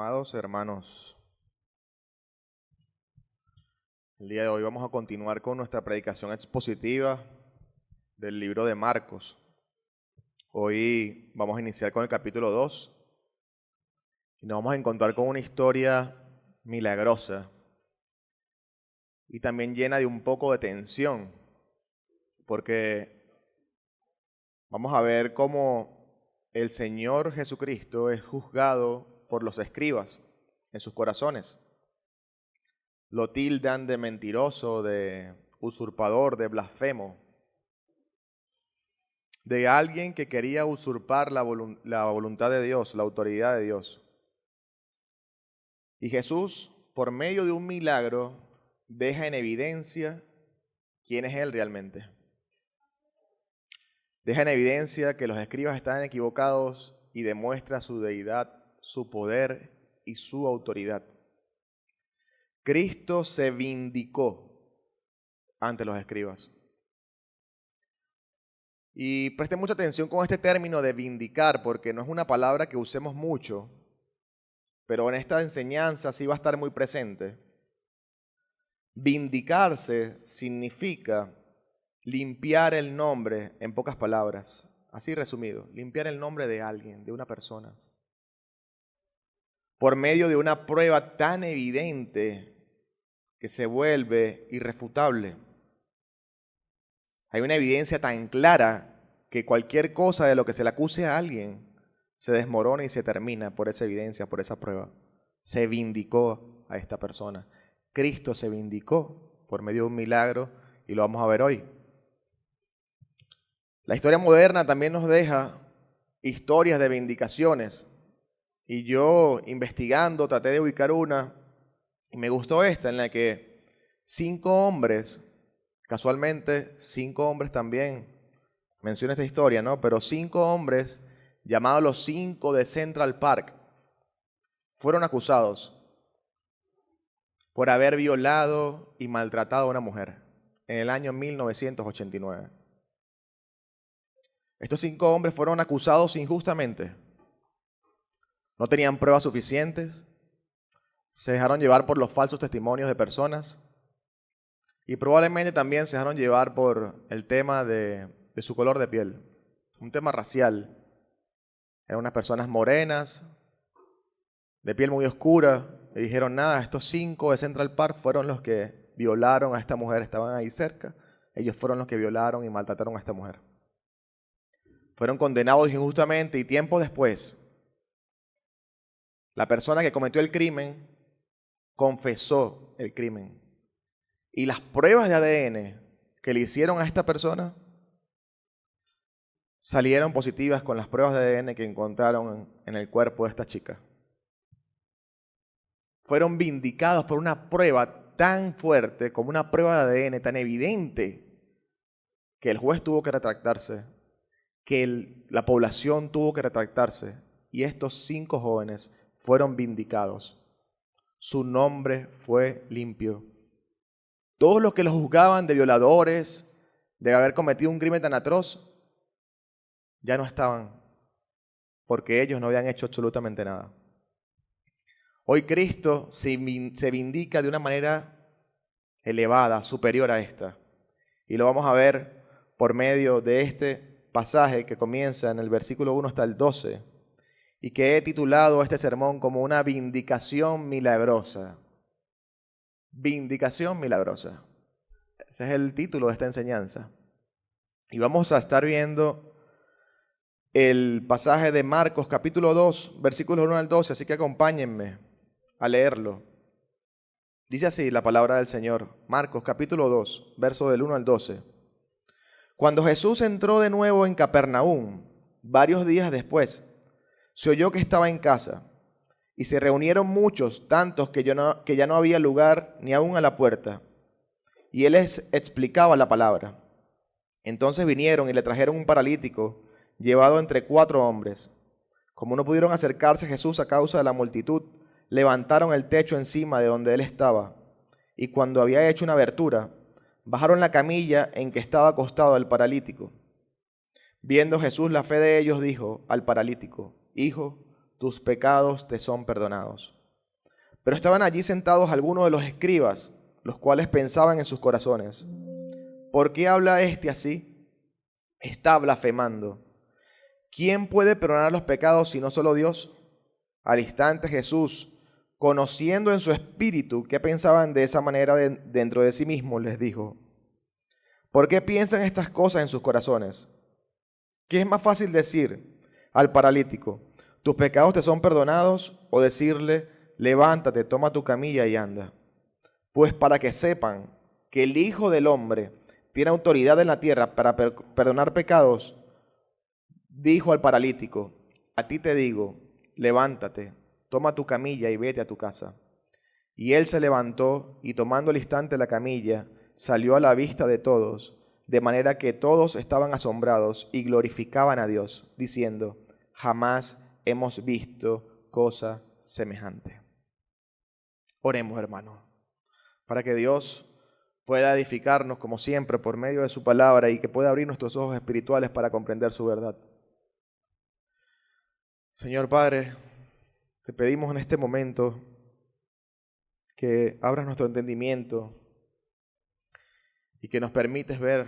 Amados hermanos, el día de hoy vamos a continuar con nuestra predicación expositiva del libro de Marcos. Hoy vamos a iniciar con el capítulo 2 y nos vamos a encontrar con una historia milagrosa y también llena de un poco de tensión, porque vamos a ver cómo el Señor Jesucristo es juzgado por los escribas en sus corazones. Lo tildan de mentiroso, de usurpador, de blasfemo, de alguien que quería usurpar la voluntad de Dios, la autoridad de Dios. Y Jesús, por medio de un milagro, deja en evidencia quién es Él realmente. Deja en evidencia que los escribas están equivocados y demuestra su deidad, su poder y su autoridad. Cristo se vindicó ante los escribas. Y presten mucha atención con este término de vindicar, porque no es una palabra que usemos mucho, pero en esta enseñanza sí va a estar muy presente. Vindicarse significa limpiar el nombre, en pocas palabras, así resumido, limpiar el nombre de alguien, de una persona, por medio de una prueba tan evidente que se vuelve irrefutable. Hay una evidencia tan clara que cualquier cosa de lo que se le acuse a alguien se desmorona y se termina por esa evidencia, por esa prueba. Se vindicó a esta persona. Cristo se vindicó por medio de un milagro y lo vamos a ver hoy. La historia moderna también nos deja historias de vindicaciones. Y yo, investigando, traté de ubicar una y me gustó esta, en la que 5 hombres, casualmente 5 hombres también, menciona esta historia, ¿no? Pero 5 hombres, llamados los 5 de Central Park, fueron acusados por haber violado y maltratado a una mujer en el año 1989. Estos 5 hombres fueron acusados injustamente. No tenían pruebas suficientes, se dejaron llevar por los falsos testimonios de personas y probablemente también se dejaron llevar por el tema de su color de piel, un tema racial. Eran unas personas morenas, de piel muy oscura, y dijeron, nada, estos 5 de Central Park fueron los que violaron a esta mujer, estaban ahí cerca, ellos fueron los que violaron y maltrataron a esta mujer. Fueron condenados injustamente y tiempo después, la persona que cometió el crimen confesó el crimen. Y las pruebas de ADN que le hicieron a esta persona salieron positivas con las pruebas de ADN que encontraron en el cuerpo de esta chica. Fueron vindicados por una prueba tan fuerte como una prueba de ADN tan evidente que el juez tuvo que retractarse, que la población tuvo que retractarse y estos 5 jóvenes fueron vindicados. Su nombre fue limpio. Todos los que los juzgaban de violadores, de haber cometido un crimen tan atroz, ya no estaban, porque ellos no habían hecho absolutamente nada. Hoy Cristo se vindica de una manera elevada, superior a esta. Y lo vamos a ver por medio de este pasaje que comienza en el versículo 1 hasta el 12 y que he titulado este sermón como una vindicación milagrosa. Vindicación milagrosa. Ese es el título de esta enseñanza. Y vamos a estar viendo el pasaje de Marcos capítulo 2, versículos 1 al 12, así que acompáñenme a leerlo. Dice así la palabra del Señor, Marcos capítulo 2, verso del 1 al 12. Cuando Jesús entró de nuevo en Capernaum, varios días después, se oyó que estaba en casa, y se reunieron muchos, tantos que ya no había lugar ni aún a la puerta, y él les explicaba la palabra. Entonces vinieron y le trajeron un paralítico, llevado entre 4 hombres. Como no pudieron acercarse a Jesús a causa de la multitud, levantaron el techo encima de donde él estaba, y cuando había hecho una abertura, bajaron la camilla en que estaba acostado el paralítico. Viendo Jesús la fe de ellos, dijo al paralítico, Hijo, tus pecados te son perdonados. Pero estaban allí sentados algunos de los escribas, los cuales pensaban en sus corazones: ¿por qué habla este así? Está blasfemando. ¿Quién puede perdonar los pecados sino solo Dios? Al instante Jesús, conociendo en su espíritu que pensaban de esa manera dentro de sí mismo, les dijo: ¿por qué piensan estas cosas en sus corazones? ¿Qué es más fácil decir al paralítico: tus pecados te son perdonados, o decirle: levántate, toma tu camilla y anda? Pues para que sepan que el Hijo del Hombre tiene autoridad en la tierra para perdonar pecados, dijo al paralítico: a ti te digo, levántate, toma tu camilla y vete a tu casa. Y él se levantó y, tomando al instante la camilla, salió a la vista de todos, de manera que todos estaban asombrados y glorificaban a Dios, diciendo: jamás hemos visto cosa semejante. Oremos, hermanos, para que Dios pueda edificarnos como siempre por medio de su palabra y que pueda abrir nuestros ojos espirituales para comprender su verdad. Señor Padre, te pedimos en este momento que abras nuestro entendimiento y que nos permites ver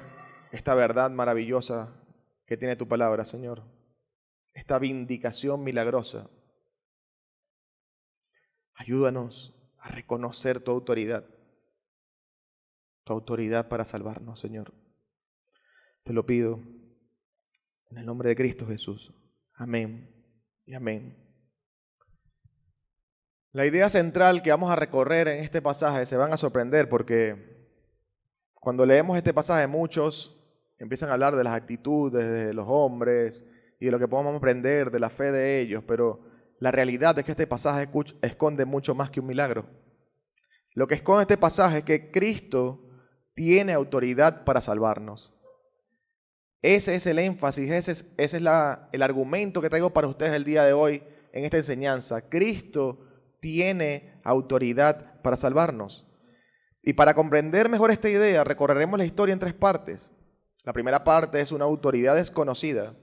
esta verdad maravillosa que tiene tu palabra, Señor. Esta vindicación milagrosa. Ayúdanos a reconocer tu autoridad para salvarnos, Señor. Te lo pido en el nombre de Cristo Jesús. Amén y amén. La idea central que vamos a recorrer en este pasaje, se van a sorprender porque cuando leemos este pasaje muchos empiezan a hablar de las actitudes de los hombres y de lo que podemos aprender de la fe de ellos, pero la realidad es que este pasaje esconde mucho más que un milagro. Lo que esconde este pasaje es que Cristo tiene autoridad para salvarnos. Ese es el énfasis, ese es el argumento que traigo para ustedes el día de hoy en esta enseñanza. Cristo tiene autoridad para salvarnos. Y para comprender mejor esta idea, recorreremos la historia en tres partes. La primera parte es una autoridad desconocida,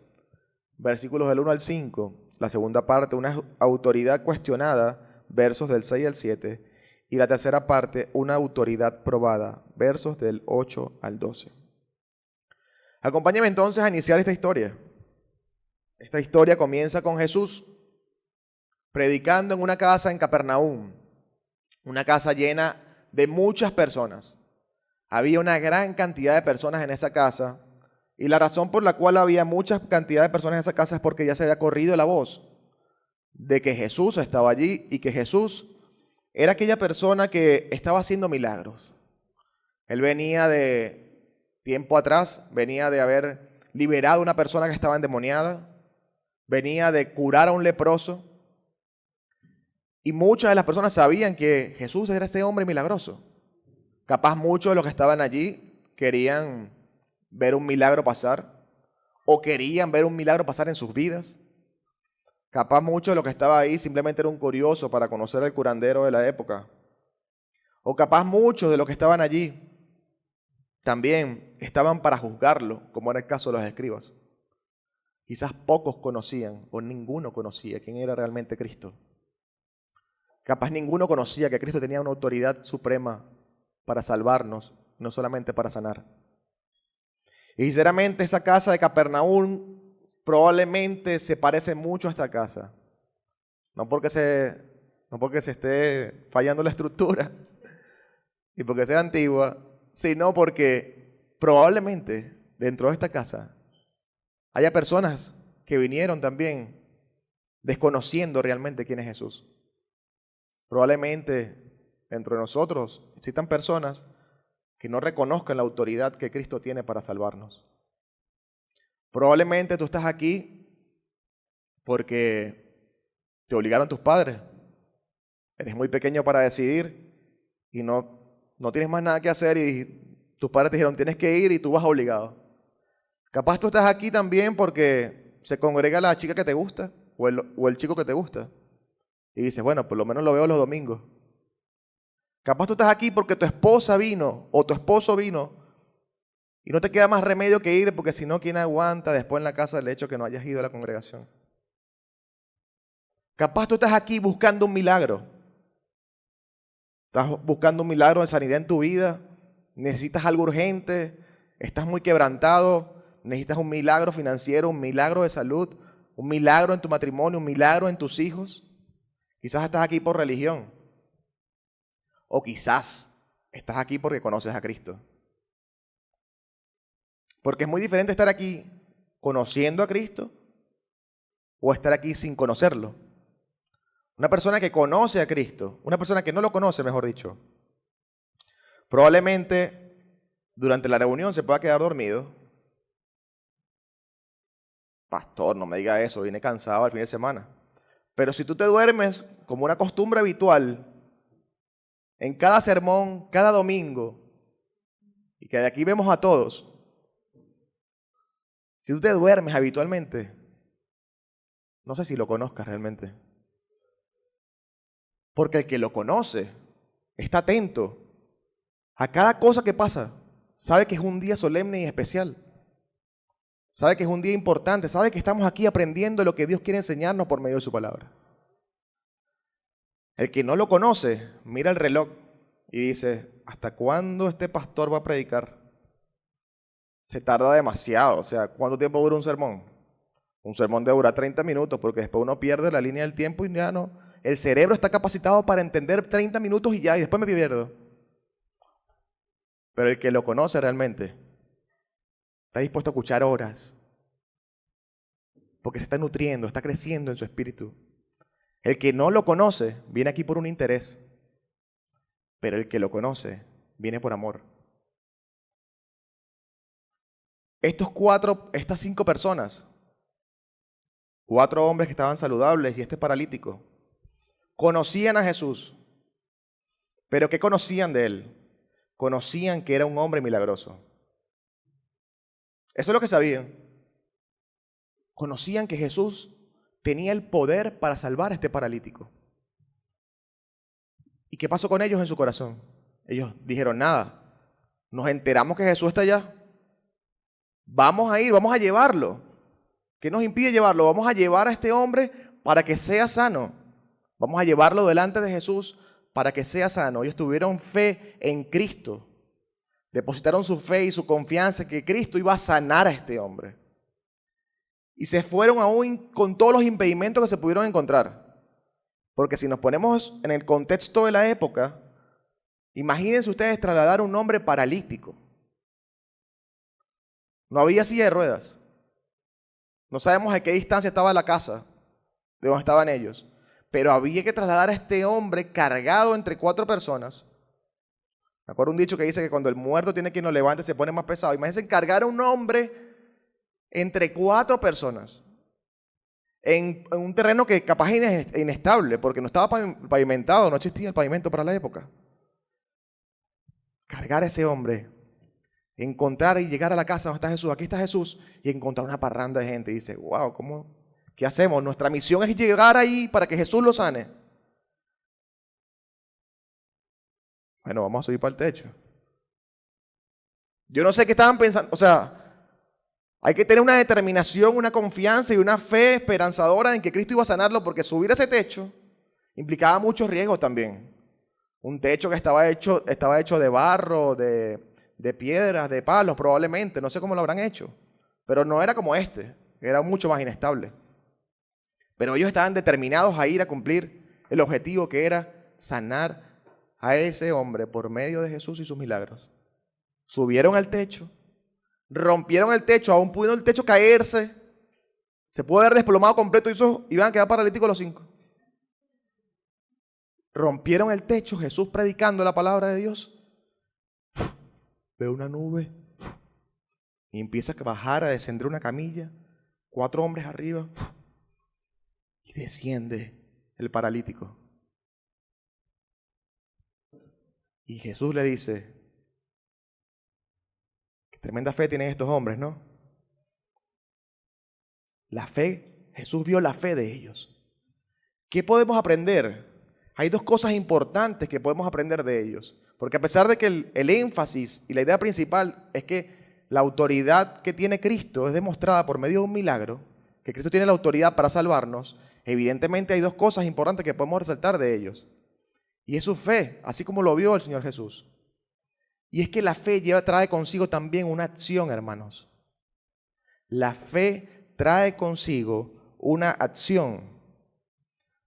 versículos del 1 al 5. La segunda parte, una autoridad cuestionada, versos del 6 al 7. Y la tercera parte, una autoridad probada, versos del 8 al 12. Acompáñame entonces a iniciar esta historia. Esta historia comienza con Jesús predicando en una casa en Capernaum, una casa llena de muchas personas. Había una gran cantidad de personas en esa casa, y la razón por la cual había mucha cantidad de personas en esa casa es porque ya se había corrido la voz de que Jesús estaba allí y que Jesús era aquella persona que estaba haciendo milagros. Él venía de tiempo atrás, venía de haber liberado a una persona que estaba endemoniada, venía de curar a un leproso, y muchas de las personas sabían que Jesús era este hombre milagroso. Capaz muchos de los que estaban allí querían ver un milagro pasar, o querían ver un milagro pasar en sus vidas. Capaz muchos de los que estaban ahí simplemente era un curioso para conocer al curandero de la época. O capaz muchos de los que estaban allí también estaban para juzgarlo, como era el caso de los escribas. Quizás pocos conocían o ninguno conocía quién era realmente Cristo. Capaz ninguno conocía que Cristo tenía una autoridad suprema para salvarnos, no solamente para sanar. Y sinceramente esa casa de Capernaum probablemente se parece mucho a esta casa. No porque se esté fallando la estructura y porque sea antigua, sino porque probablemente dentro de esta casa haya personas que vinieron también desconociendo realmente quién es Jesús. Probablemente dentro de nosotros existan personas que no reconozcan la autoridad que Cristo tiene para salvarnos. Probablemente tú estás aquí porque te obligaron tus padres. Eres muy pequeño para decidir y no tienes más nada que hacer y tus padres te dijeron tienes que ir y tú vas obligado. Capaz tú estás aquí también porque se congrega la chica que te gusta o el chico que te gusta. Y dices, bueno, por lo menos lo veo los domingos. Capaz tú estás aquí porque tu esposa vino o tu esposo vino y no te queda más remedio que ir porque si no, ¿quién aguanta después en la casa el hecho que no hayas ido a la congregación? Capaz tú estás aquí buscando un milagro. Estás buscando un milagro de sanidad en tu vida. Necesitas algo urgente. Estás muy quebrantado. Necesitas un milagro financiero, un milagro de salud, un milagro en tu matrimonio, un milagro en tus hijos. Quizás estás aquí por religión. O quizás estás aquí porque conoces a Cristo. Porque es muy diferente estar aquí conociendo a Cristo o estar aquí sin conocerlo. Una persona que conoce a Cristo, una persona que no lo conoce, mejor dicho, probablemente durante la reunión se pueda quedar dormido. Pastor, no me diga eso, vine cansado al fin de semana. Pero si tú te duermes como una costumbre habitual, en cada sermón, cada domingo, y que de aquí vemos a todos, si tú te duermes habitualmente, no sé si lo conozcas realmente. Porque el que lo conoce está atento a cada cosa que pasa. Sabe que es un día solemne y especial. Sabe que es un día importante. Sabe que estamos aquí aprendiendo lo que Dios quiere enseñarnos por medio de su palabra. El que no lo conoce, mira el reloj y dice, ¿hasta cuándo este pastor va a predicar? Se tarda demasiado. O sea, ¿cuánto tiempo dura un sermón? Un sermón dura 30 minutos porque después uno pierde la línea del tiempo y ya no. El cerebro está capacitado para entender 30 minutos y ya, y después me pierdo. Pero el que lo conoce realmente está dispuesto a escuchar horas. Porque se está nutriendo, está creciendo en su espíritu. El que no lo conoce viene aquí por un interés. Pero el que lo conoce viene por amor. Estas 5 personas, 4 hombres que estaban saludables y este paralítico, conocían a Jesús. ¿Pero qué conocían de él? Conocían que era un hombre milagroso. Eso es lo que sabían. Conocían que Jesús tenía el poder para salvar a este paralítico. ¿Y qué pasó con ellos en su corazón? Ellos dijeron, nada, nos enteramos que Jesús está allá. Vamos a ir, vamos a llevarlo. ¿Qué nos impide llevarlo? Vamos a llevar a este hombre para que sea sano. Vamos a llevarlo delante de Jesús para que sea sano. Ellos tuvieron fe en Cristo. Depositaron su fe y su confianza en que Cristo iba a sanar a este hombre. Y se fueron aún con todos los impedimentos que se pudieron encontrar. Porque si nos ponemos en el contexto de la época, imagínense ustedes trasladar a un hombre paralítico. No había silla de ruedas. No sabemos a qué distancia estaba la casa de donde estaban ellos. Pero había que trasladar a este hombre cargado entre 4 personas. Me acuerdo un dicho que dice que cuando el muerto tiene quien lo levante se pone más pesado. Imagínense cargar a un hombre entre 4 personas en un terreno que capaz es inestable porque no estaba pavimentado, no existía el pavimento para la época. Cargar a ese hombre, encontrar y llegar a la casa donde está Jesús, aquí está Jesús, y encontrar una parranda de gente y dice, wow, ¿qué hacemos? Nuestra misión es llegar ahí para que Jesús lo sane. Bueno, vamos a subir para el techo. Yo no sé qué estaban pensando, o sea, hay que tener una determinación, una confianza y una fe esperanzadora en que Cristo iba a sanarlo, porque subir a ese techo implicaba muchos riesgos también. Un techo que estaba hecho de barro, de piedras, de palos probablemente, no sé cómo lo habrán hecho, pero no era como este, era mucho más inestable. Pero ellos estaban determinados a ir a cumplir el objetivo que era sanar a ese hombre por medio de Jesús y sus milagros. Subieron al techo, rompieron el techo, aún pudo el techo caerse, se pudo haber desplomado completo y esos iban a quedar paralíticos los 5. Rompieron el techo, Jesús predicando la palabra de Dios. Ve una nube y empieza a bajar, a descender una camilla, 4 hombres arriba y desciende el paralítico. Y Jesús le dice, qué tremenda fe tienen estos hombres, ¿no? La fe, Jesús vio la fe de ellos. ¿Qué podemos aprender? Hay 2 cosas importantes que podemos aprender de ellos. Porque a pesar de que el énfasis y la idea principal es que la autoridad que tiene Cristo es demostrada por medio de un milagro, que Cristo tiene la autoridad para salvarnos, Evidentemente hay dos cosas importantes que podemos resaltar de ellos. Y es su fe, así como lo vio el Señor Jesús. Y es que la fe trae consigo también una acción, hermanos. La fe trae consigo una acción.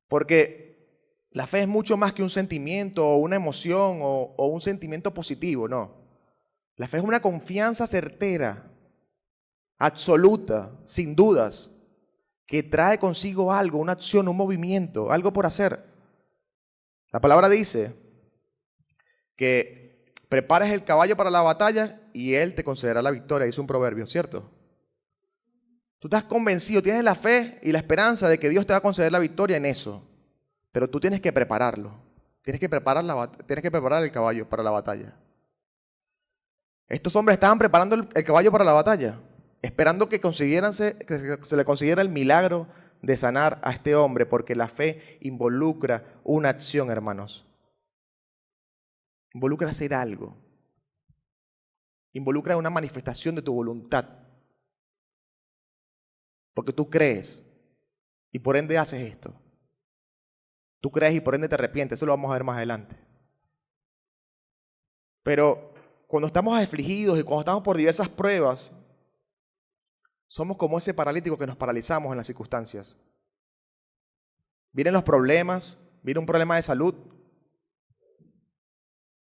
Porque la fe es mucho más que un sentimiento o una emoción o un sentimiento positivo, no. La fe es una confianza certera, absoluta, sin dudas, que trae consigo algo, una acción, un movimiento, algo por hacer. La palabra dice que prepares el caballo para la batalla y él te concederá la victoria. Es un proverbio, ¿cierto? Tú estás convencido, tienes la fe y la esperanza de que Dios te va a conceder la victoria en eso. Pero tú tienes que prepararlo. Tienes que preparar el caballo para la batalla. Estos hombres estaban preparando el caballo para la batalla, esperando que se le consiguiera el milagro de sanar a este hombre, porque la fe involucra una acción, hermanos. Involucra hacer algo. Involucra una manifestación de tu voluntad. Porque tú crees y por ende haces esto. Tú crees y por ende te arrepientes. Eso lo vamos a ver más adelante. Pero cuando estamos afligidos y cuando estamos por diversas pruebas, somos como ese paralítico que nos paralizamos en las circunstancias. Vienen los problemas, viene un problema de salud,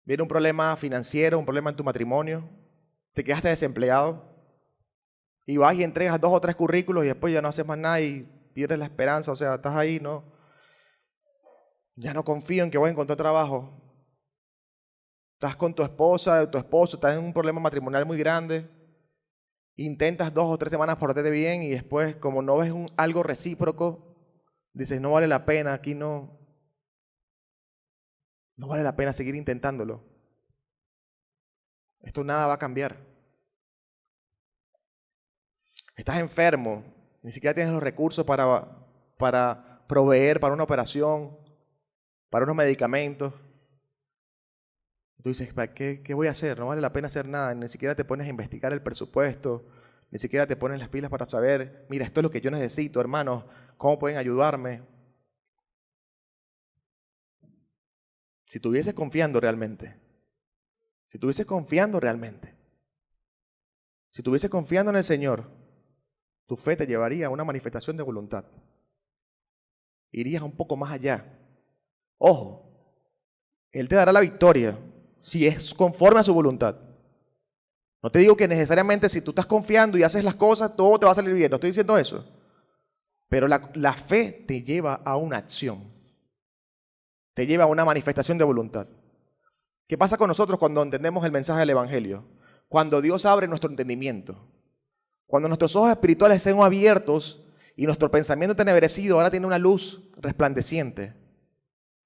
viene un problema financiero, un problema en tu matrimonio, te quedaste desempleado y vas y entregas 2 o 3 currículos y después ya no haces más nada y pierdes la esperanza, o sea, estás ahí, ¿no? Ya no confío en que voy a encontrar trabajo. Estás con tu esposa, tu esposo, estás en un problema matrimonial muy grande. Intentas 2 o 3 semanas portarte bien y después, como no ves algo recíproco, dices, no vale la pena, aquí no vale la pena seguir intentándolo. Esto nada va a cambiar. Estás enfermo, ni siquiera tienes los recursos para proveer para una operación, para unos medicamentos. Tú dices, ¿qué voy a hacer? No vale la pena hacer nada, ni siquiera te pones a investigar el presupuesto, ni siquiera te pones las pilas para saber, mira, esto es lo que yo necesito, hermanos, ¿cómo pueden ayudarme? Si estuvieses confiando realmente, si estuvieses confiando en el Señor, tu fe te llevaría a una manifestación de voluntad. Irías un poco más allá. Ojo, Él te dará la victoria si es conforme a su voluntad. No te digo que necesariamente si tú estás confiando y haces las cosas, todo te va a salir bien. No estoy diciendo eso. Pero la fe te lleva a una acción. Te lleva a una manifestación de voluntad. ¿Qué pasa con nosotros cuando entendemos el mensaje del Evangelio? Cuando Dios abre nuestro entendimiento. Cuando nuestros ojos espirituales sean abiertos y nuestro pensamiento tenebrecido ahora tiene una luz resplandeciente.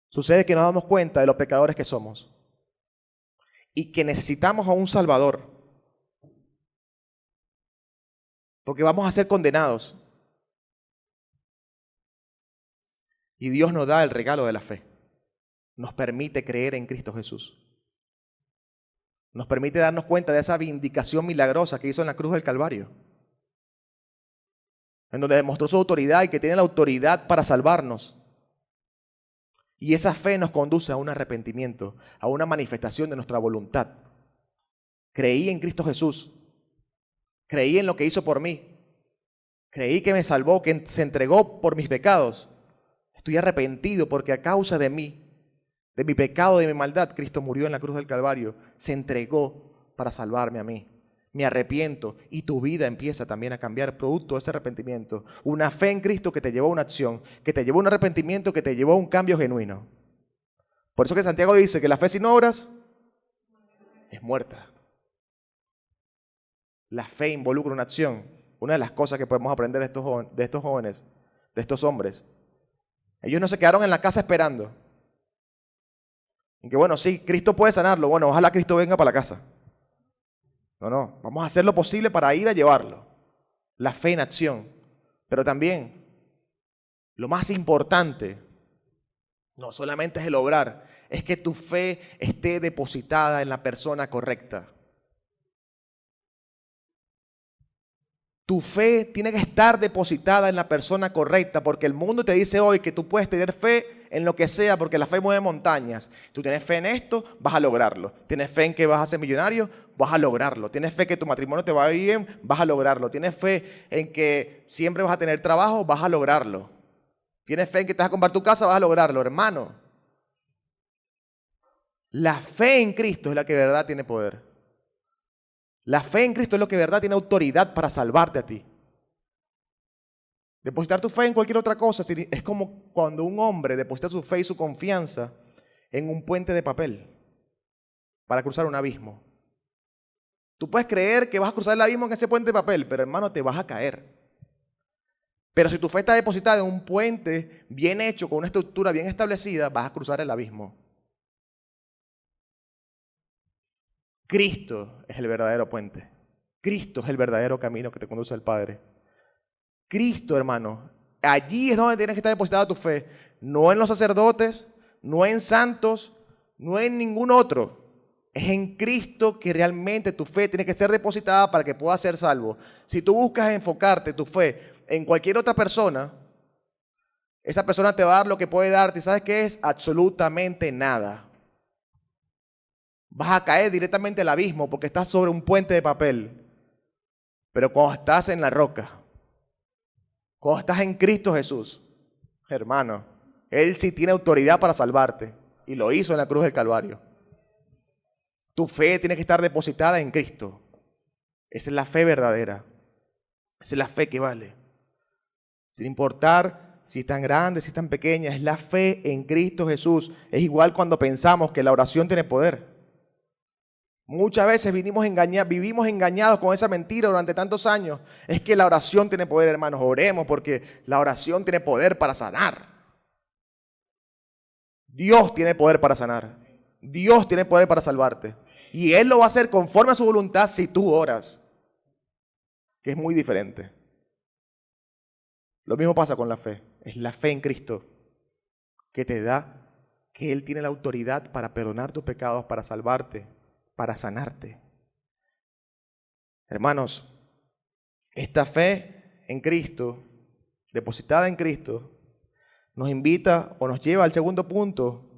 Sucede que nos damos cuenta de los pecadores que somos y que necesitamos a un Salvador. Porque vamos a ser condenados. Y Dios nos da el regalo de la fe. Nos permite creer en Cristo Jesús. Nos permite darnos cuenta de esa vindicación milagrosa que hizo en la cruz del Calvario. En donde demostró su autoridad y que tiene la autoridad para salvarnos. Y esa fe nos conduce a un arrepentimiento, a una manifestación de nuestra voluntad. Creí en Cristo Jesús. Creí en lo que hizo por mí. Creí que me salvó, que se entregó por mis pecados. Estoy arrepentido porque a causa de mí, de mi pecado, de mi maldad, Cristo murió en la cruz del Calvario. Se entregó para salvarme a mí. Me arrepiento y tu vida empieza también a cambiar producto de ese arrepentimiento. Una fe en Cristo que te llevó a una acción, que te llevó a un arrepentimiento, que te llevó a un cambio genuino. Por eso que Santiago dice que la fe sin obras es muerta. La fe involucra una acción. Una de las cosas que podemos aprender de estos jóvenes, de estos hombres. Ellos no se quedaron en la casa esperando. En que bueno, sí, Cristo puede sanarlo. Bueno, ojalá Cristo venga para la casa. No, vamos a hacer lo posible para ir a llevarlo. La fe en acción. Pero también, lo más importante, no solamente es el obrar, es que tu fe esté depositada en la persona correcta. Tu fe tiene que estar depositada en la persona correcta, porque el mundo te dice hoy que tú puedes tener fe en lo que sea, porque la fe mueve montañas. Tú tienes fe en esto, vas a lograrlo. Tienes fe en que vas a ser millonario, vas a lograrlo. Tienes fe que tu matrimonio te va a ir bien, vas a lograrlo. Tienes fe en que siempre vas a tener trabajo, vas a lograrlo. Tienes fe en que te vas a comprar tu casa, vas a lograrlo, hermano. La fe en Cristo es la que de verdad tiene poder. La fe en Cristo es lo que de verdad tiene autoridad para salvarte a ti. Depositar tu fe en cualquier otra cosa es como cuando un hombre deposita su fe y su confianza en un puente de papel para cruzar un abismo. Tú puedes creer que vas a cruzar el abismo en ese puente de papel, pero hermano, te vas a caer. Pero si tu fe está depositada en un puente bien hecho, con una estructura bien establecida, vas a cruzar el abismo. Cristo es el verdadero puente. Cristo es el verdadero camino que te conduce al Padre. Cristo, hermano, allí es donde tienes que estar depositada tu fe. No en los sacerdotes, no en santos, no en ningún otro. Es en Cristo que realmente tu fe tiene que ser depositada para que puedas ser salvo. Si tú buscas enfocarte tu fe en cualquier otra persona, esa persona te va a dar lo que puede darte. ¿Sabes qué es? Absolutamente nada. Vas a caer directamente al abismo porque estás sobre un puente de papel. Pero cuando estás en la roca, cuando estás en Cristo Jesús, hermano, Él sí tiene autoridad para salvarte. Y lo hizo en la cruz del Calvario. Tu fe tiene que estar depositada en Cristo. Esa es la fe verdadera. Esa es la fe que vale. Sin importar si es tan grande, si es tan pequeña, es la fe en Cristo Jesús. Es igual cuando pensamos que la oración tiene poder. Muchas veces vivimos engañados con esa mentira durante tantos años. Es que la oración tiene poder, hermanos. Oremos porque la oración tiene poder para sanar. Dios tiene poder para sanar. Dios tiene poder para salvarte. Y Él lo va a hacer conforme a su voluntad si tú oras. Que es muy diferente. Lo mismo pasa con la fe. Es la fe en Cristo que te da que Él tiene la autoridad para perdonar tus pecados, para salvarte, para sanarte. Hermanos, esta fe en Cristo, depositada en Cristo, nos invita o nos lleva al segundo punto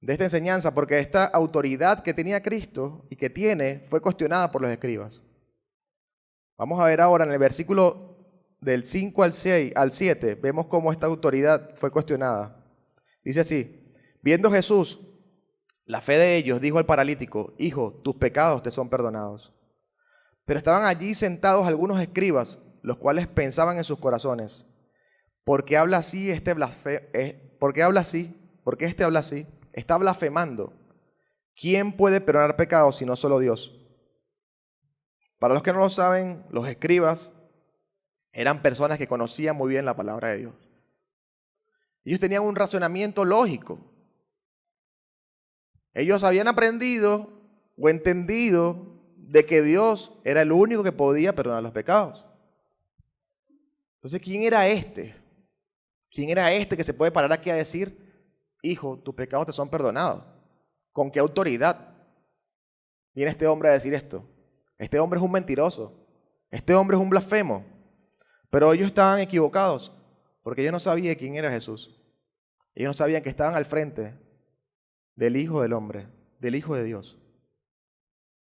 de esta enseñanza, porque esta autoridad que tenía Cristo y que tiene fue cuestionada por los escribas. Vamos a ver ahora en el versículo del 5 al 7, vemos cómo esta autoridad fue cuestionada. Dice así: viendo Jesús la fe de ellos, dijo al paralítico: hijo, tus pecados te son perdonados. Pero estaban allí sentados algunos escribas, los cuales pensaban en sus corazones: ¿por qué habla así ¿por qué habla así? ¿Por qué este habla así? Está blasfemando. ¿Quién puede perdonar pecados sino solo Dios? Para los que no lo saben, los escribas eran personas que conocían muy bien la palabra de Dios. Ellos tenían un razonamiento lógico. Ellos habían aprendido o entendido de que Dios era el único que podía perdonar los pecados. Entonces, ¿quién era este? ¿Quién era este que se puede parar aquí a decir: hijo, tus pecados te son perdonados? ¿Con qué autoridad viene este hombre a decir esto? Este hombre es un mentiroso. Este hombre es un blasfemo. Pero ellos estaban equivocados, porque ellos no sabían quién era Jesús. Ellos no sabían que estaban al frente del Hijo del Hombre, del Hijo de Dios,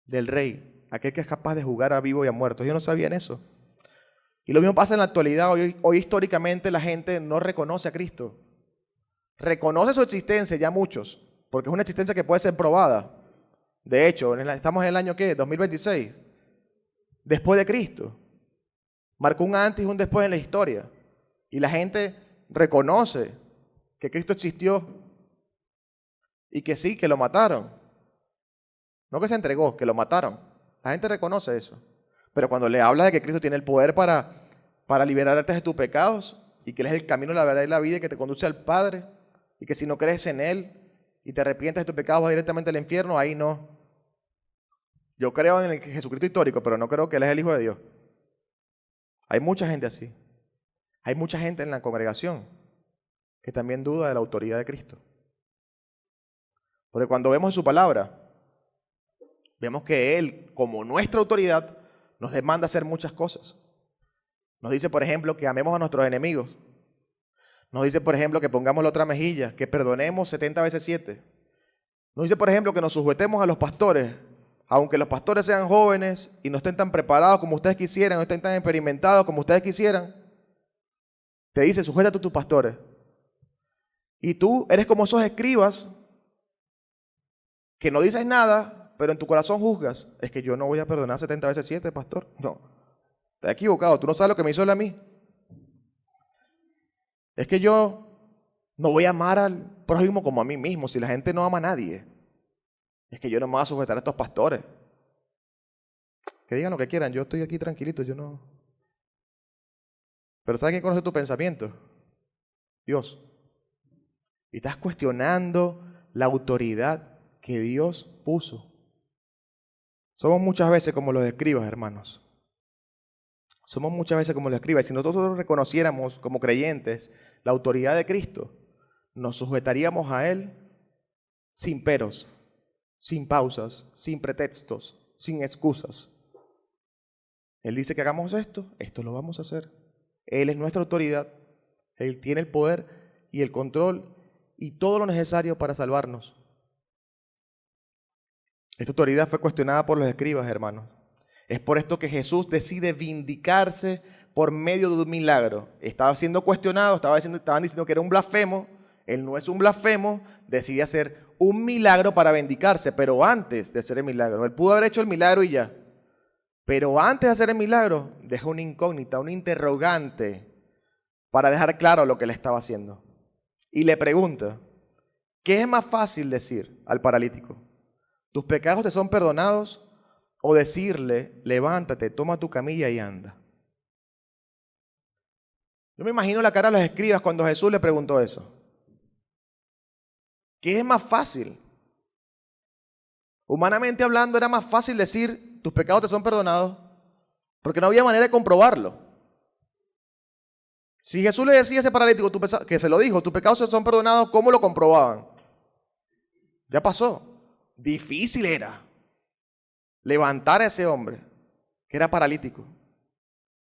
del Rey, aquel que es capaz de jugar a vivo y a muerto. Ellos no sabían eso. Y lo mismo pasa en la actualidad. Hoy históricamente la gente no reconoce a Cristo. Reconoce su existencia ya muchos, porque es una existencia que puede ser probada. De hecho, estamos en el año ¿qué? 2026. Después de Cristo. Marcó un antes y un después en la historia. Y la gente reconoce que Cristo existió y que sí, que lo mataron. No que se entregó, que lo mataron. La gente reconoce eso. Pero cuando le hablas de que Cristo tiene el poder para liberarte de tus pecados y que Él es el camino, la verdad y la vida y que te conduce al Padre y que si no crees en Él y te arrepientes de tus pecados vas directamente al infierno, ahí no. Yo creo en el Jesucristo histórico, pero no creo que Él es el Hijo de Dios. Hay mucha gente así. Hay mucha gente en la congregación que también duda de la autoridad de Cristo. Porque cuando vemos su palabra, vemos que Él, como nuestra autoridad, nos demanda hacer muchas cosas. Nos dice, por ejemplo, que amemos a nuestros enemigos. Nos dice, por ejemplo, que pongamos la otra mejilla, que perdonemos 70 veces 7. Nos dice, por ejemplo, que nos sujetemos a los pastores, aunque los pastores sean jóvenes y no estén tan preparados como ustedes quisieran, no estén tan experimentados como ustedes quisieran. Te dice, sujétate a tus pastores. Y tú eres como esos escribas que no dices nada, pero en tu corazón juzgas. Es que yo no voy a perdonar 70 veces 7, pastor. No, estás equivocado. Tú no sabes lo que me hizo él a mí. Es que yo no voy a amar al prójimo como a mí mismo si la gente no ama a nadie. Es que yo no me voy a sujetar a estos pastores. Que digan lo que quieran, yo estoy aquí tranquilito, yo no. Pero ¿sabes quién conoce tu pensamiento? Dios. Y estás cuestionando la autoridad que Dios puso. Somos muchas veces como los escribas, hermanos. Somos muchas veces como los escribas. Y si nosotros reconociéramos como creyentes la autoridad de Cristo, nos sujetaríamos a Él sin peros, sin pausas, sin pretextos, sin excusas. Él dice que hagamos esto lo vamos a hacer. Él es nuestra autoridad. Él tiene el poder y el control y todo lo necesario para salvarnos. Esta autoridad fue cuestionada por los escribas, hermanos. Es por esto que Jesús decide vindicarse por medio de un milagro. Estaba siendo cuestionado, estaban diciendo que era un blasfemo. Él no es un blasfemo, decide hacer un milagro para vindicarse, pero antes de hacer el milagro. Él pudo haber hecho el milagro y ya. Pero antes de hacer el milagro, dejó una incógnita, un interrogante, para dejar claro lo que le estaba haciendo. Y le pregunta, ¿qué es más fácil decir al paralítico? ¿Tus pecados te son perdonados? O decirle, levántate, toma tu camilla y anda. Yo me imagino la cara de los escribas cuando Jesús le preguntó eso. ¿Qué es más fácil? Humanamente hablando, era más fácil decir, tus pecados te son perdonados, porque no había manera de comprobarlo. Si Jesús le decía a ese paralítico, que se lo dijo, tus pecados te son perdonados, ¿cómo lo comprobaban? Ya pasó. Difícil era levantar a ese hombre, que era paralítico,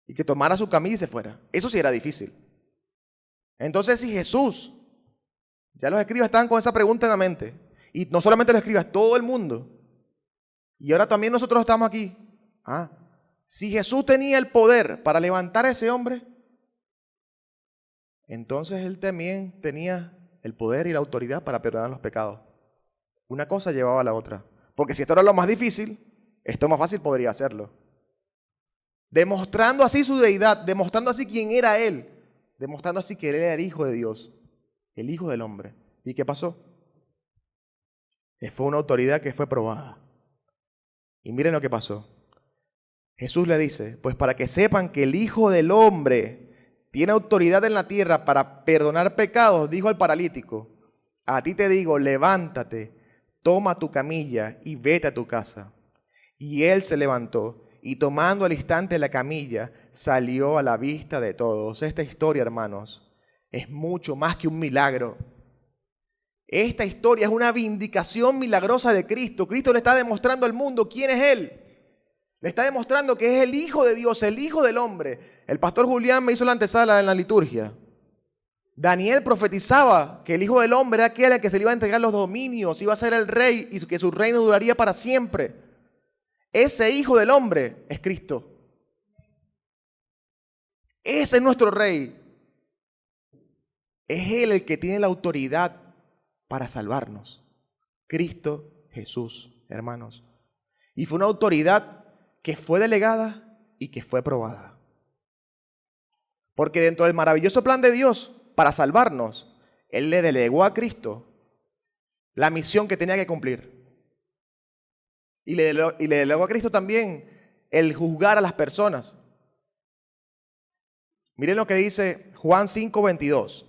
y que tomara su camilla y se fuera. Eso sí era difícil. Entonces, si Jesús, ya los escribas estaban con esa pregunta en la mente, y no solamente los escribas, todo el mundo, y ahora también nosotros estamos aquí. Si Jesús tenía el poder para levantar a ese hombre, entonces Él también tenía el poder y la autoridad para perdonar los pecados. Una cosa llevaba a la otra. Porque si esto era lo más difícil, esto más fácil podría hacerlo. Demostrando así su deidad, demostrando así quién era Él, demostrando así que Él era el Hijo de Dios, el Hijo del hombre. ¿Y qué pasó? Fue una autoridad que fue probada. Y miren lo que pasó. Jesús le dice, pues para que sepan que el Hijo del hombre tiene autoridad en la tierra para perdonar pecados, dijo al paralítico, a ti te digo, levántate, toma tu camilla y vete a tu casa. Y él se levantó y tomando al instante la camilla, salió a la vista de todos. Esta historia, hermanos, es mucho más que un milagro. Esta historia es una vindicación milagrosa de Cristo. Cristo le está demostrando al mundo quién es Él. Le está demostrando que es el Hijo de Dios, el Hijo del hombre. El pastor Julián me hizo la antesala en la liturgia. Daniel profetizaba que el Hijo del Hombre era aquel al que se le iba a entregar los dominios, iba a ser el rey y que su reino duraría para siempre. Ese Hijo del Hombre es Cristo. Ese es nuestro Rey. Es Él el que tiene la autoridad para salvarnos. Cristo Jesús, hermanos. Y fue una autoridad que fue delegada y que fue probada. Porque dentro del maravilloso plan de Dios para salvarnos, Él le delegó a Cristo la misión que tenía que cumplir. Y le delegó a Cristo también el juzgar a las personas. Miren lo que dice Juan 5:22.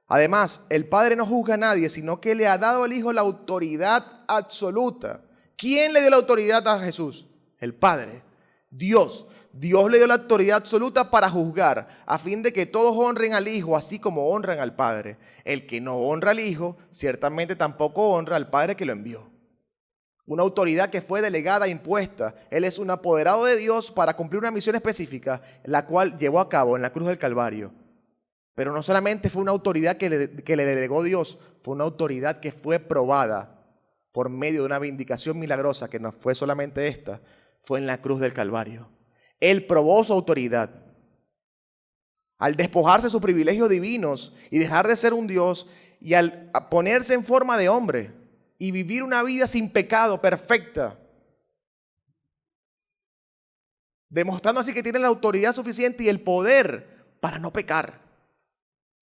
Además, el Padre no juzga a nadie, sino que le ha dado al Hijo la autoridad absoluta. ¿Quién le dio la autoridad a Jesús? El Padre, Dios. Dios le dio la autoridad absoluta para juzgar, a fin de que todos honren al Hijo, así como honran al Padre. El que no honra al Hijo, ciertamente tampoco honra al Padre que lo envió. Una autoridad que fue delegada e impuesta. Él es un apoderado de Dios para cumplir una misión específica, la cual llevó a cabo en la cruz del Calvario. Pero no solamente fue una autoridad que le delegó Dios, fue una autoridad que fue probada por medio de una vindicación milagrosa, que no fue solamente esta, fue en la cruz del Calvario. Él probó su autoridad. Al despojarse de sus privilegios divinos y dejar de ser un Dios, y al ponerse en forma de hombre y vivir una vida sin pecado, perfecta, demostrando así que tiene la autoridad suficiente y el poder para no pecar,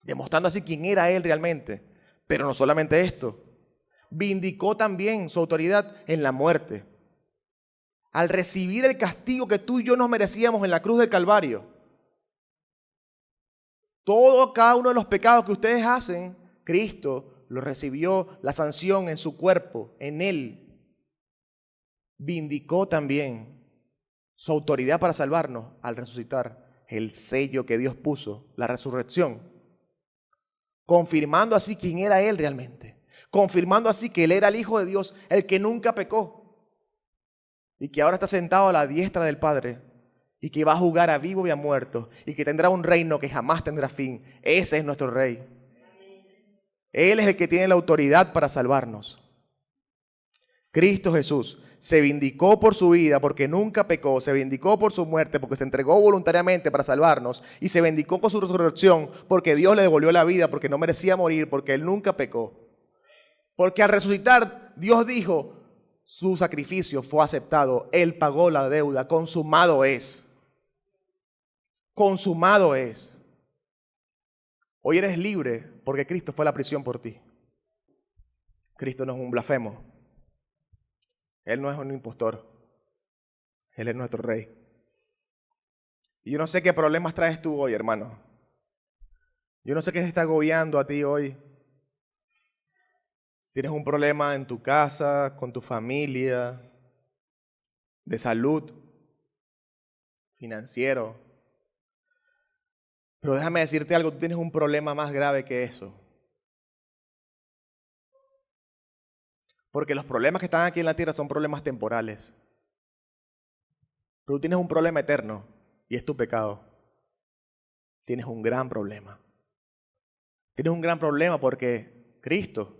demostrando así quién era Él realmente. Pero no solamente esto, vindicó también su autoridad en la muerte, al recibir el castigo que tú y yo nos merecíamos en la cruz del Calvario. Cada uno de los pecados que ustedes hacen, Cristo lo recibió, la sanción en su cuerpo, en Él. Vindicó también su autoridad para salvarnos al resucitar, el sello que Dios puso, la resurrección, confirmando así quién era Él realmente, confirmando así que Él era el Hijo de Dios, el que nunca pecó y que ahora está sentado a la diestra del Padre y que va a juzgar a vivo y a muerto y que tendrá un reino que jamás tendrá fin. Ese es nuestro Rey. Él es el que tiene la autoridad para salvarnos. Cristo Jesús se vindicó por su vida porque nunca pecó, se vindicó por su muerte porque se entregó voluntariamente para salvarnos y se vindicó con su resurrección porque Dios le devolvió la vida, porque no merecía morir, porque Él nunca pecó. Porque al resucitar Dios dijo, su sacrificio fue aceptado, Él pagó la deuda, consumado es. Consumado es. Hoy eres libre porque Cristo fue a la prisión por ti. Cristo no es un blasfemo. Él no es un impostor. Él es nuestro Rey. Y yo no sé qué problemas traes tú hoy, hermano. Yo no sé qué se está agobiando a ti hoy. Si tienes un problema en tu casa, con tu familia, de salud, financiero. Pero déjame decirte algo, tú tienes un problema más grave que eso. Porque los problemas que están aquí en la tierra son problemas temporales. Pero tú tienes un problema eterno y es tu pecado. Tienes un gran problema. Tienes un gran problema porque Cristo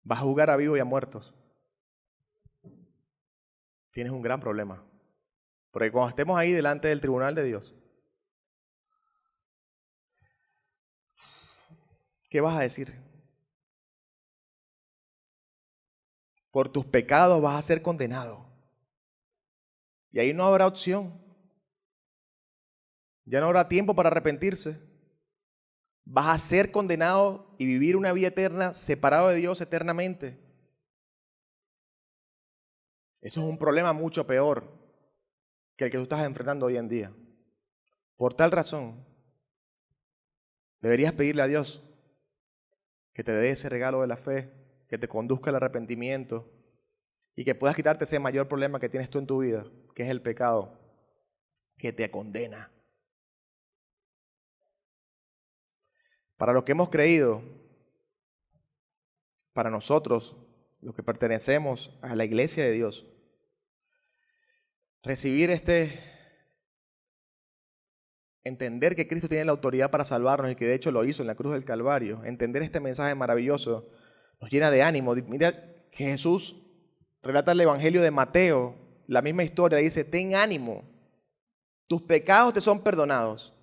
va a juzgar a vivos y a muertos. Tienes un gran problema. Porque cuando estemos ahí delante del tribunal de Dios, ¿qué vas a decir? Por tus pecados vas a ser condenado. Y ahí no habrá opción. Ya no habrá tiempo para arrepentirse. Vas a ser condenado y vivir una vida eterna separado de Dios eternamente. Eso es un problema mucho peor que el que tú estás enfrentando hoy en día. Por tal razón, deberías pedirle a Dios que te dé ese regalo de la fe, que te conduzca al arrepentimiento y que puedas quitarte ese mayor problema que tienes tú en tu vida, que es el pecado, que te condena. Para los que hemos creído, para nosotros, los que pertenecemos a la iglesia de Dios, recibir entender que Cristo tiene la autoridad para salvarnos y que de hecho lo hizo en la cruz del Calvario, entender este mensaje maravilloso, nos llena de ánimo. Mira que Jesús relata el Evangelio de Mateo, la misma historia, dice, ten ánimo, tus pecados te son perdonados.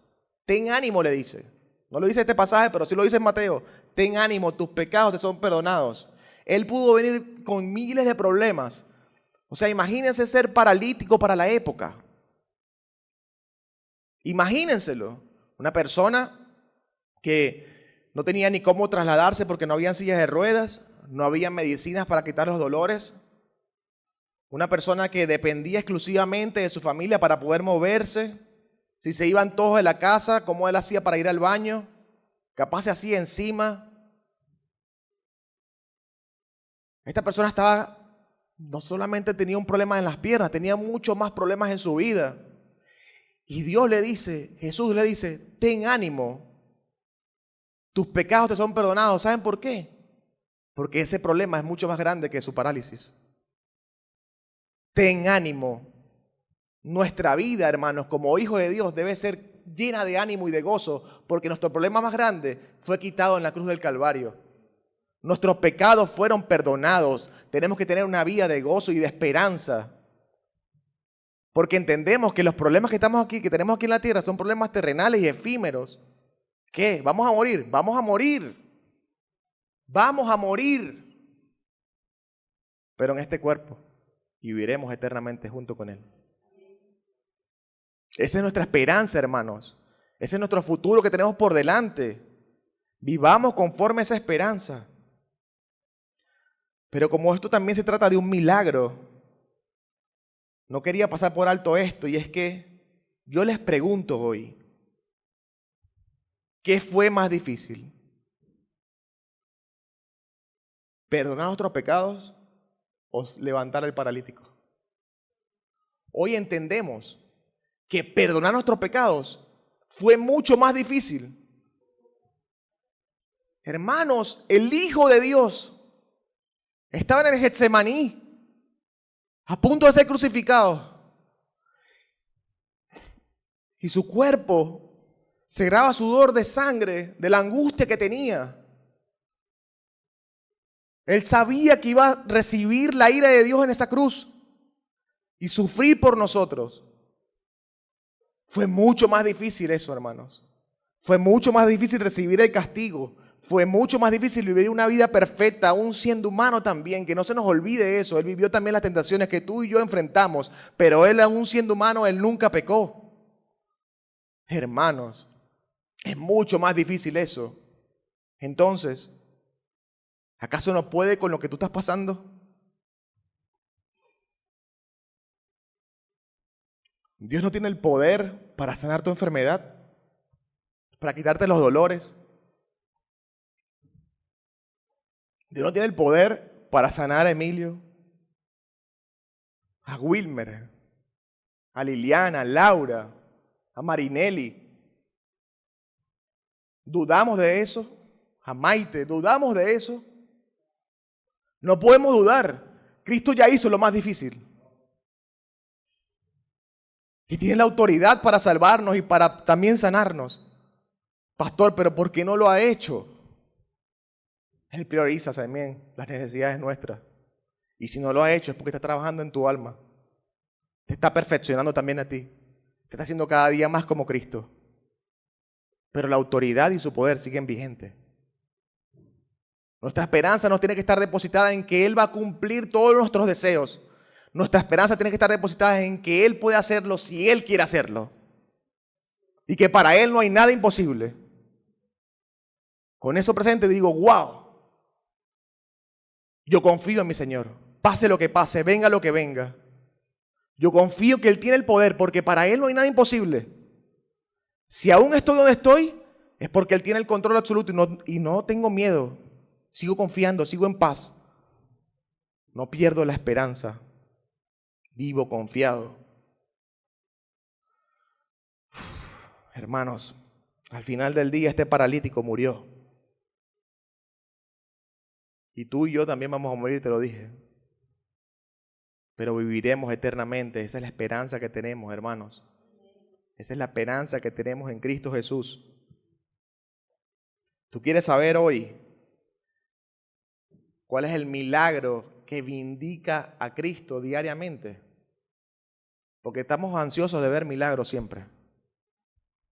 Ten ánimo, le dice. No lo dice este pasaje, pero sí lo dice en Mateo. Ten ánimo, tus pecados te son perdonados. Él pudo venir con miles de problemas. O sea, imagínense ser paralítico para la época. Imagínenselo. Una persona que no tenía ni cómo trasladarse porque no habían sillas de ruedas, no había medicinas para quitar los dolores. Una persona que dependía exclusivamente de su familia para poder moverse. Si se iban todos de la casa, ¿cómo él hacía para ir al baño? Capaz se hacía encima. Esta persona no solamente tenía un problema en las piernas, tenía muchos más problemas en su vida. Y Dios le dice, Jesús le dice, ten ánimo, tus pecados te son perdonados. ¿Saben por qué? porque ese problema es mucho más grande que su parálisis. Ten ánimo. Nuestra vida, hermanos, como hijos de Dios debe ser llena de ánimo y de gozo, porque nuestro problema más grande fue quitado en la cruz del Calvario. Nuestros pecados fueron perdonados. Tenemos que tener una vida de gozo y de esperanza. Porque entendemos que los problemas que tenemos aquí en la tierra son problemas terrenales y efímeros. ¿Qué? ¿Vamos a morir? Vamos a morir. Vamos a morir. Pero en este cuerpo. Y viviremos eternamente junto con Él. Esa es nuestra esperanza, hermanos. Ese es nuestro futuro que tenemos por delante. Vivamos conforme a esa esperanza. Pero como esto también se trata de un milagro, no quería pasar por alto esto, y es que yo les pregunto hoy, ¿qué fue más difícil? ¿Perdonar nuestros pecados o levantar al paralítico? Hoy entendemos que perdonar nuestros pecados fue mucho más difícil. Hermanos, el Hijo de Dios estaba en el Getsemaní, a punto de ser crucificado. Y su cuerpo segregaba sudor de sangre, de la angustia que tenía. Él sabía que iba a recibir la ira de Dios en esa cruz y sufrir por nosotros. Fue mucho más difícil eso, hermanos. Fue mucho más difícil recibir el castigo. Fue mucho más difícil vivir una vida perfecta, aún siendo humano también, que no se nos olvide eso. Él vivió también las tentaciones que tú y yo enfrentamos, pero Él, aún siendo humano, Él nunca pecó. Hermanos, es mucho más difícil eso. Entonces, ¿acaso no puede con lo que tú estás pasando? Dios no tiene el poder para sanar tu enfermedad, para quitarte los dolores. Dios no tiene el poder para sanar a Emilio, a Wilmer, a Liliana, a Laura, a Marinelli. ¿Dudamos de eso? A Maite, ¿dudamos de eso? No podemos dudar. Cristo ya hizo lo más difícil. Y tiene la autoridad para salvarnos y para también sanarnos. Pastor, ¿pero por qué no lo ha hecho? Él prioriza también las necesidades nuestras. Y si no lo ha hecho es porque está trabajando en tu alma. Te está perfeccionando también a ti. Te está haciendo cada día más como Cristo. Pero la autoridad y su poder siguen vigentes. Nuestra esperanza no tiene que estar depositada en que Él va a cumplir todos nuestros deseos. Nuestra esperanza tiene que estar depositada en que Él puede hacerlo si Él quiere hacerlo. Y que para Él no hay nada imposible. Con eso presente digo, wow. Yo confío en mi Señor. Pase lo que pase, venga lo que venga. Yo confío que Él tiene el poder porque para Él no hay nada imposible. Si aún estoy donde estoy, es porque Él tiene el control absoluto y no tengo miedo. Sigo confiando, sigo en paz. No pierdo la esperanza. Vivo confiado. Hermanos, al final del día este paralítico murió. Y tú y yo también vamos a morir, te lo dije. Pero viviremos eternamente. Esa es la esperanza que tenemos, hermanos. Esa es la esperanza que tenemos en Cristo Jesús. ¿Tú quieres saber hoy cuál es el milagro que vindica a Cristo diariamente? Porque estamos ansiosos de ver milagros siempre.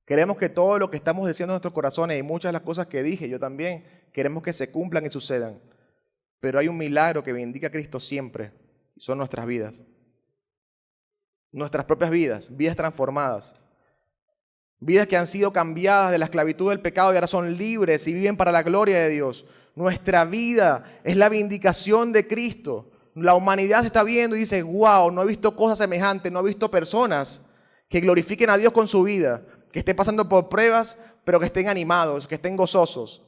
Queremos que todo lo que estamos diciendo en nuestros corazones y muchas de las cosas que dije, yo también, queremos que se cumplan y sucedan. Pero hay un milagro que vindica a Cristo siempre, y son nuestras vidas. Nuestras propias vidas, vidas transformadas. Vidas que han sido cambiadas de la esclavitud del pecado y ahora son libres y viven para la gloria de Dios. Nuestra vida es la vindicación de Cristo. La humanidad se está viendo y dice, wow, no he visto cosas semejantes, no he visto personas que glorifiquen a Dios con su vida, que estén pasando por pruebas, pero que estén animados, que estén gozosos.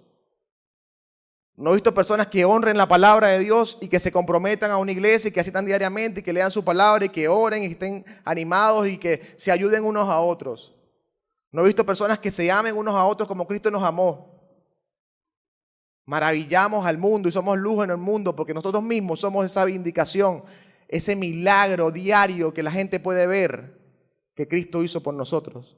No he visto personas que honren la palabra de Dios y que se comprometan a una iglesia y que asistan diariamente y que lean su palabra y que oren y que estén animados y que se ayuden unos a otros. No he visto personas que se amen unos a otros como Cristo nos amó. Maravillamos al mundo y somos luz en el mundo porque nosotros mismos somos esa vindicación, ese milagro diario que la gente puede ver que Cristo hizo por nosotros.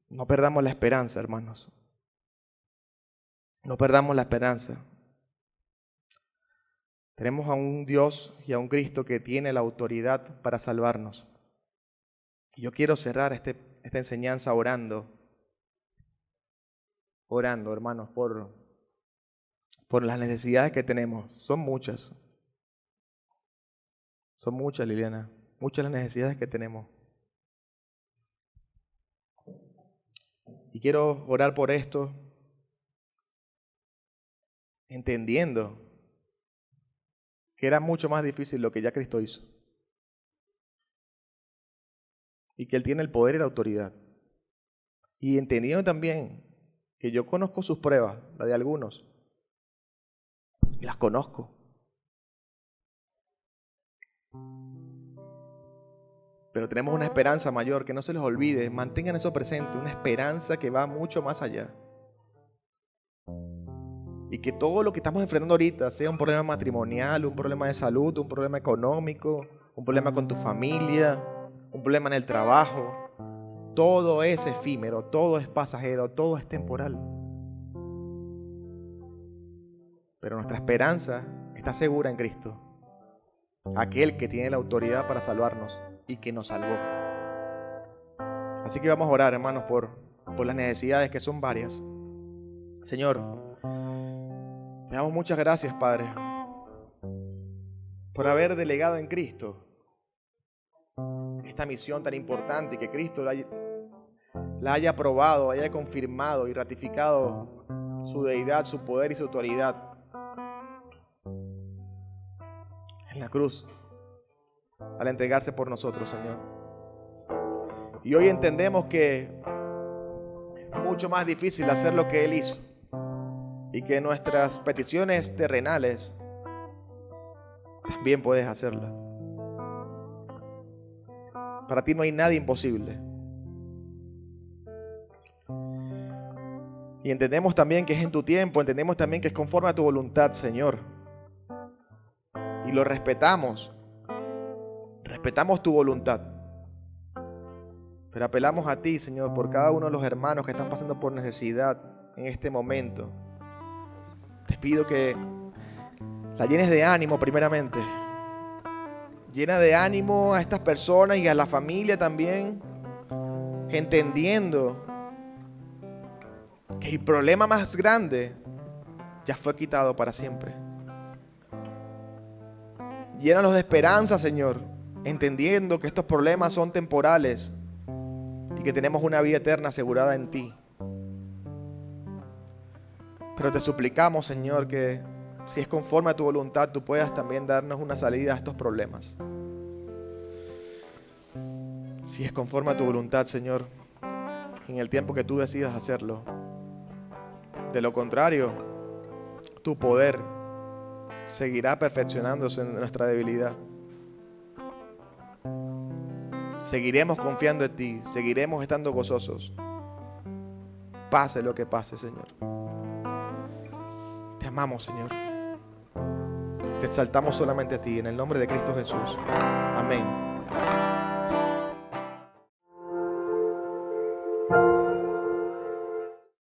No perdamos la esperanza, hermanos. No perdamos la esperanza. Tenemos a un Dios y a un Cristo que tiene la autoridad para salvarnos. Y yo quiero cerrar esta enseñanza orando, hermanos, por las necesidades que tenemos. Son muchas, Liliana. Muchas las necesidades que tenemos. Y quiero orar por esto, entendiendo que era mucho más difícil lo que ya Cristo hizo. Y que Él tiene el poder y la autoridad. Y entendiendo también que yo conozco sus pruebas, la de algunos. Y las conozco. Pero tenemos una esperanza mayor, que no se les olvide, mantengan eso presente, una esperanza que va mucho más allá. Y que todo lo que estamos enfrentando ahorita, sea un problema matrimonial, un problema de salud, un problema económico, un problema con tu familia, un problema en el trabajo, todo es efímero, todo es pasajero, todo es temporal. Pero nuestra esperanza está segura en Cristo, aquel que tiene la autoridad para salvarnos y que nos salvó. Así que vamos a orar, hermanos, por las necesidades, que son varias. Señor, te damos muchas gracias, Padre, por haber delegado en Cristo esta misión tan importante y que Cristo la haya aprobado, haya confirmado y ratificado su deidad, su poder y su autoridad en la cruz al entregarse por nosotros, Señor. Y hoy entendemos que es mucho más difícil hacer lo que Él hizo y que nuestras peticiones terrenales también puedes hacerlas. Para ti no hay nada imposible. Y entendemos también que es en tu tiempo, entendemos también que es conforme a tu voluntad, Señor. Y lo respetamos. Respetamos tu voluntad. Pero apelamos a ti, Señor, por cada uno de los hermanos que están pasando por necesidad en este momento. Te pido que la llenes de ánimo primeramente. Llena de ánimo a estas personas y a la familia también, entendiendo que el problema más grande ya fue quitado para siempre. Llénalos de esperanza, Señor, entendiendo que estos problemas son temporales y que tenemos una vida eterna asegurada en ti. Pero te suplicamos, Señor, que si es conforme a tu voluntad, tú puedas también darnos una salida a estos problemas. Si es conforme a tu voluntad, Señor, en el tiempo que tú decidas hacerlo. De lo contrario, tu poder seguirá perfeccionándose en nuestra debilidad. Seguiremos confiando en ti, seguiremos estando gozosos. Pase lo que pase, Señor. Te amamos, Señor. Te exaltamos solamente a ti, en el nombre de Cristo Jesús. Amén.